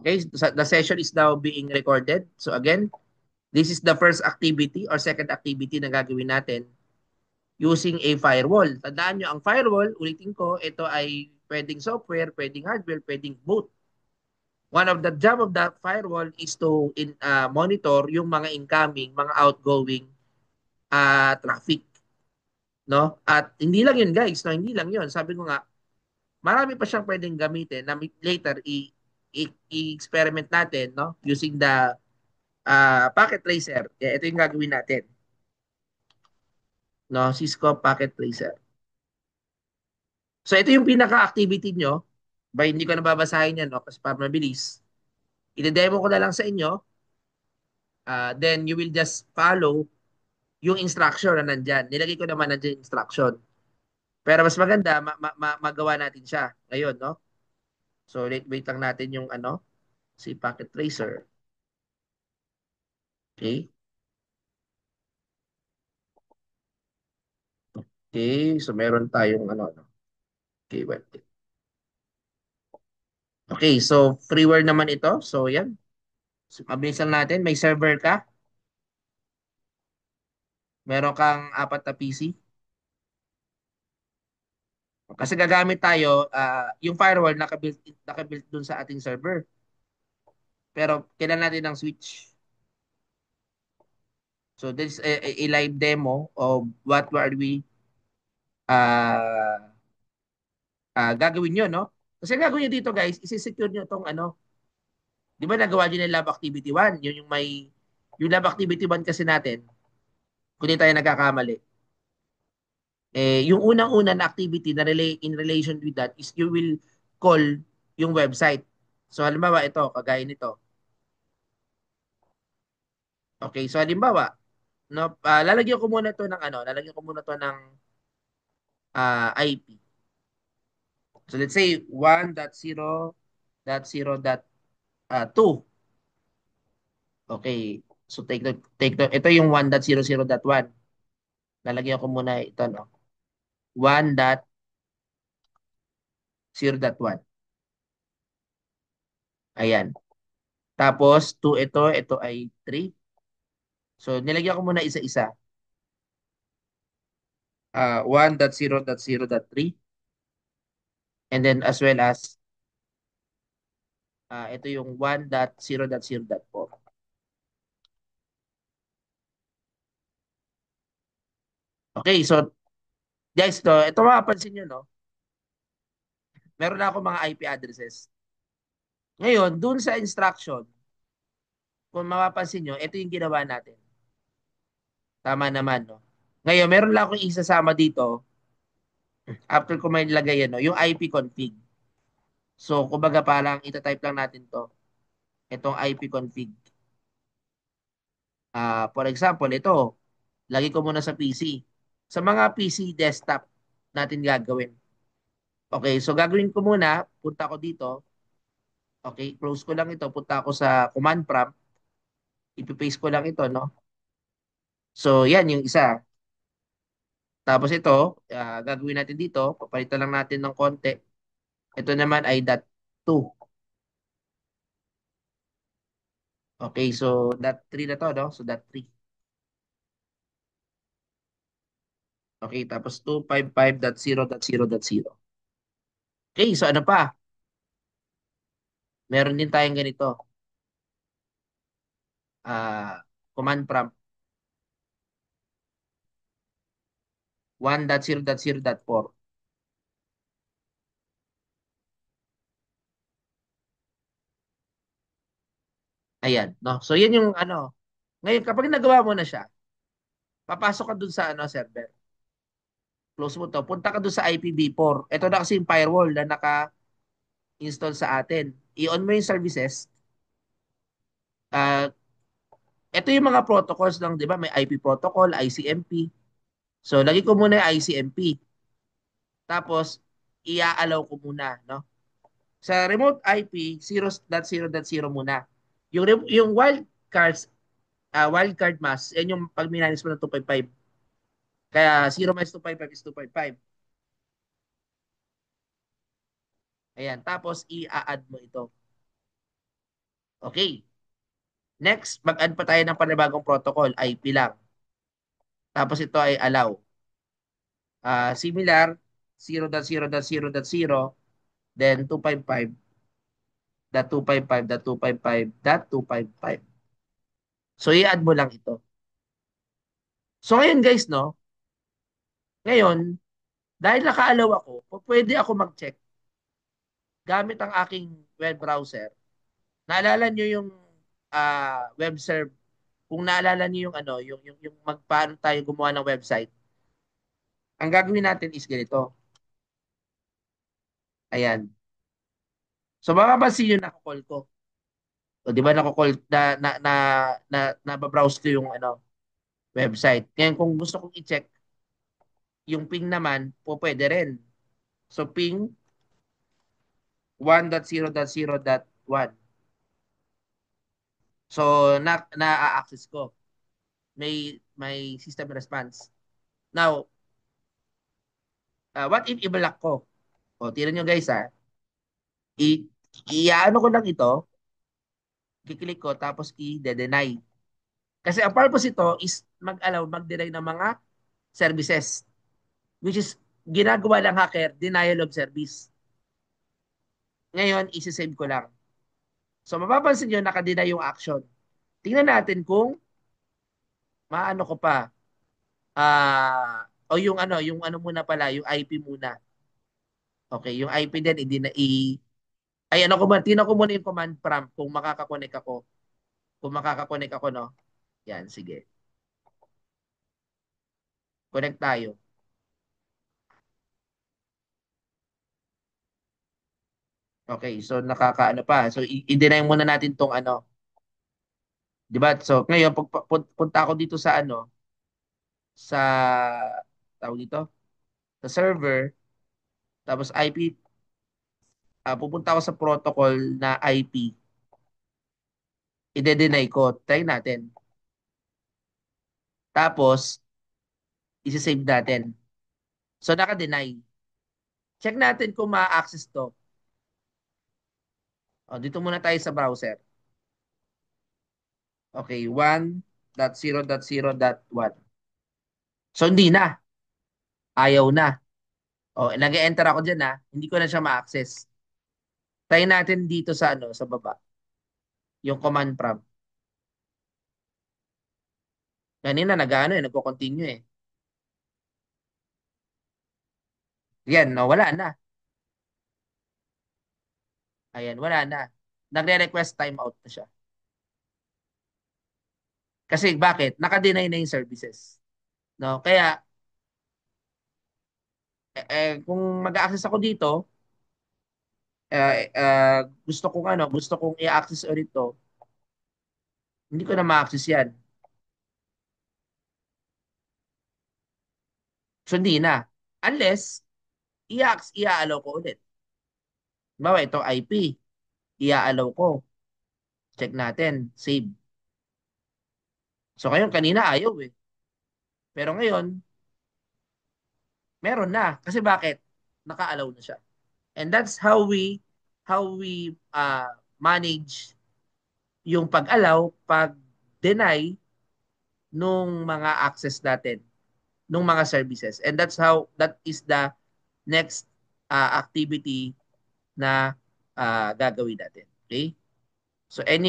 Okay, the session is now being recorded. So again, this is the first activity or second activity na gagawin natin using a firewall. Tandaan nyo, ang firewall, ulitin ko, ito ay pwedeng software, pwedeng hardware, pwedeng both. One of the job of that firewall is to monitor yung mga incoming, mga outgoing traffic, no? At hindi lang yun, guys, no? Hindi lang yun. Sabi ko nga, marami pa siyang pwedeng gamitin na later i-experiment natin, no? Using the packet tracer. Kaya ito yung gagawin natin, no? Cisco Packet Tracer. So ito yung pinaka-activity nyo. Ba hindi ko na babasahin yan, no? Kasi para mabilis. I-demo ko na lang sa inyo. Then you will just follow yung instruction na nandyan. Nilagay ko naman nandyan yung instruction. Pero mas maganda, magawa natin siya ngayon, no? So wait lang natin yung si Packet Tracer. Okay? Okay, so meron tayong ano. Okay, wait. Okay, so freeware naman ito. So yan. So, mabilis lang natin. May server ka. Meron kang apat na PC. Kasi gagamit tayo, yung firewall nakabuilt dun sa ating server. Pero kailangan natin ng switch. So this is a live demo of what are we uh, gagawin nyo, no? Kasi gagawin nyo dito, guys, isi-secure nyo itong di ba nagawa nyo ng Lab Activity 1? Yun yung Lab Activity 1 kasi natin, kung di tayo nagkakamali. Yung unang-una na activity na in relation with that is you will call yung website. So halimbawa ito, kagaya nito. Okay, so halimbawa, no, lalagyan ko muna to ng lalagyan ko muna to ng IP. So let's say 1.0.0.2. Okay. So take note. Ito yung 1.0.0.1. Lalagyan ko muna ito, no. 1.0.1. Ayan. Tapos 2 ito ay 3. So nilagyan ko muna isa-isa. 1.0.0.3 and then as well as ito yung 1.0.0.4. Okay, so guys, ito mapapansin nyo, no? Meron na ako mga IP addresses. Ngayon, dun sa instruction, kung mapapansin nyo, ito yung ginawa natin. Tama naman, no? Ngayon, meron lang akong isasama dito after ko may lagay yan, no? Yung IP config. So, kumbaga parang itatype lang natin to. Itong IP config. For example, ito, lagi ko muna sa PC. Sa mga PC desktop natin gagawin. Okay, so gagawin ko muna, punta ko dito. Okay, close ko lang ito, punta ako sa command prompt. Ipipaste ko lang ito, no? So, yan yung isa. Tapos ito, gagawin natin dito, papalitan lang natin ng konti. Ito naman ay dot 2. Okay, so dot 3 na to, no? So dot 3. Okay, tapos 255.0.0.0. Okay, so ano pa? Meron din tayong ganito. Command prompt 1.0.0.4. Ayan, no? So yan yung Ngayon, kapag nagawa mo na siya, papasok ka dun sa server. Close mo to. Punta ka dun sa IPv4. Ito na kasi yung firewall na naka-install sa atin. I-on mo yung services. Ah, ito yung mga protocols lang, di ba? May IP protocol, ICMP. So, lagi ko muna yung ICMP. Tapos, i-allow ko muna, no? Sa remote IP, 0.0.0 muna. Yung wildcard mask, yan yung pag minanis mo ng 255. Kaya 0 minus 255 is 255. Ayan. Tapos, i-add mo ito. Okay. Next, mag-add pa tayo ng panibagong protocol, IP lang. Tapos ito ay allow. Similar, 0.0.0.0, then 255.255.255.255. So, i-add mo lang ito. So, ngayon guys, no? Ngayon, dahil naka-allow ako, pwede ako mag-check gamit ang aking web browser. Naalala nyo yung web serve, kung naalala nyo yung ano, yung magpaano tayo gumawa ng website, ang gagawin natin is ganito. Ayan. So, mapapansin yung nako-call ko. O, di ba nako-call na browse ko yung ano, website. Ngayon, kung gusto kong i-check, yung ping naman, pwede rin. So, ping 1.0.0.1. So, na-access ko. May system response. Now, what if i-block ko? O, tira nyo guys ha. I, i-ano ko lang ito, kiklik ko, tapos i-deny. Kasi ang purpose ito is mag-allow, mag-deny ng mga services. Which is, ginagawa lang hacker, denial of service. Ngayon, isi-save ko lang. So, mapapansin nyo, nakadeny yung action. Tingnan natin kung maano ko pa. O yung ano muna pala, yung IP muna. Okay, yung IP din, hindi na ay ano ko man, tingnan ko muna yung command prompt kung makakakonek ako. Kung makakakonek ako, no? Yan, sige. Connect tayo. Okay, so nakakaano pa. So, i-deny muna natin tong ano. Di ba? So, ngayon, punta ako dito sa ano, sa, tawag dito, sa server, tapos IP, pupunta ako sa protocol na IP. I-deny ko. Try natin. Tapos, isi-save natin. So, naka-deny. Check natin kung ma-access to. O, dito muna tayo sa browser. Okay, 1.0.0.1. So, hindi na. Ayaw na. O, nag-enter ako dyan ha. Hindi ko na siya ma-access. Try natin dito sa ano, sa baba. Yung command prompt. Kanina nag-ano eh, nagko-continue eh. Yan, no, wala na. Ayan, wala na. Nagre-request timeout na siya. Kasi bakit? Naka-deny na yung services. No? Kaya, kung mag-access ako dito, gusto kong i-access ulit to, hindi ko na ma-access yan. So, hindi na. Unless, i-allow ko ulit. Bawa, ito IP. I-allow ko. Check natin. Save. So, ngayon, kanina ayaw eh. Pero ngayon, meron na. Kasi bakit? Naka-allow na siya. And that's how we manage yung pag-allow, pag-deny nung mga access natin, nung mga services. And that is the next activity na gagawin natin. Okay? So any